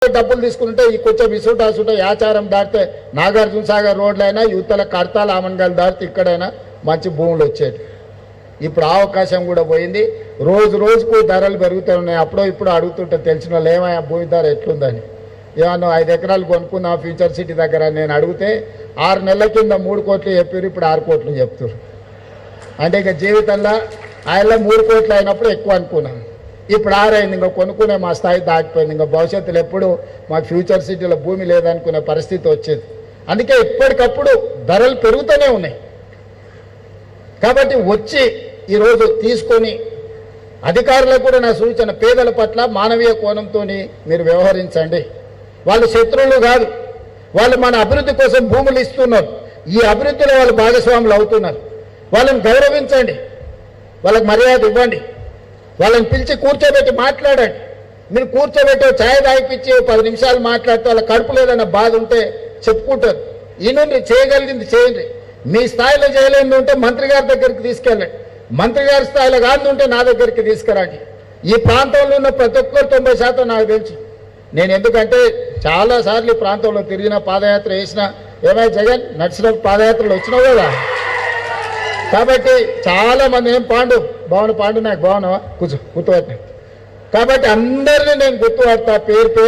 డబ్బులు తీసుకుంటే ఈ కొంచెం ఇసుట యాచారం దాటితే నాగార్జున సాగర్ రోడ్లైనా యువతల కడతాల ఆమన్గాలు దాటితే ఇక్కడైనా మంచి భూములు వచ్చేది. ఇప్పుడు ఆ అవకాశం కూడా పోయింది. రోజు రోజుకు ధరలు పెరుగుతున్నాయి. అప్పుడో ఇప్పుడు అడుగుతుంటే తెలిసిన వాళ్ళు ఏమయ్యా భూమి ధర ఎట్లుందని, ఏమన్నా 5 ఎకరాలు కొనుక్కున్నా ఫ్యూచర్ సిటీ దగ్గర నేను అడిగితే 6 నెలల కింద 3 కోట్లు చెప్పారు, ఇప్పుడు 6 కోట్లు చెప్తారు. అంటే ఇక జీవితంలో ఆయనలో 3 కోట్లు అయినప్పుడు ఎక్కువ అనుకున్నాను, ఇప్పుడు 6 అయింది. ఇంకా కొనుక్కునే మా స్థాయి దాటిపోయింది. ఇంకా భవిష్యత్తులో ఎప్పుడు మాకు ఫ్యూచర్ సిటీలో భూమి లేదనుకునే పరిస్థితి వచ్చేది. అందుకే ఎప్పటికప్పుడు ధరలు పెరుగుతూనే ఉన్నాయి. కాబట్టి వచ్చి ఈరోజు తీసుకొని అధికారులకు కూడా నా సూచన, పేదల పట్ల మానవీయ కోణంతో మీరు వ్యవహరించండి. వాళ్ళు శత్రువులు కాదు, వాళ్ళు మన అభివృద్ధి కోసం భూములు ఇస్తున్నారు. ఈ అభివృద్ధిలో వాళ్ళు భాగస్వాములు అవుతున్నారు. వాళ్ళని గౌరవించండి, వాళ్ళకి మర్యాద ఇవ్వండి, వాళ్ళని పిలిచి కూర్చోబెట్టి మాట్లాడండి. మీరు కూర్చోబెట్టి ఛాయ్ తాగిపించి 10 నిమిషాలు మాట్లాడితే వాళ్ళ కడుపు లేదన్న బాధ ఉంటే చెప్పుకుంటారు. ఈ నుండి చేయగలిగింది చేయండి. మీ స్థాయిలో చేయలేని ఉంటే మంత్రి గారి దగ్గరికి తీసుకెళ్ళండి, మంత్రి గారి స్థాయిలో కాదు ఉంటే నా దగ్గరికి తీసుకురండి. ఈ ప్రాంతంలో ఉన్న ప్రతి ఒక్కరు 90% నాకు తెలుసు. నేను ఎందుకంటే చాలాసార్లు ఈ ప్రాంతంలో తిరిగిన, పాదయాత్ర చేసిన. ఏమై జగన్ నడిచిన పాదయాత్రలు వచ్చినావు కదా, కాబట్టి చాలా మంది ఏం పాండు నాకు బాగున్నావా కూర్చోబెట్టిన, కాబట్టి అందరినీ నేను గుర్తుపడతా పేరు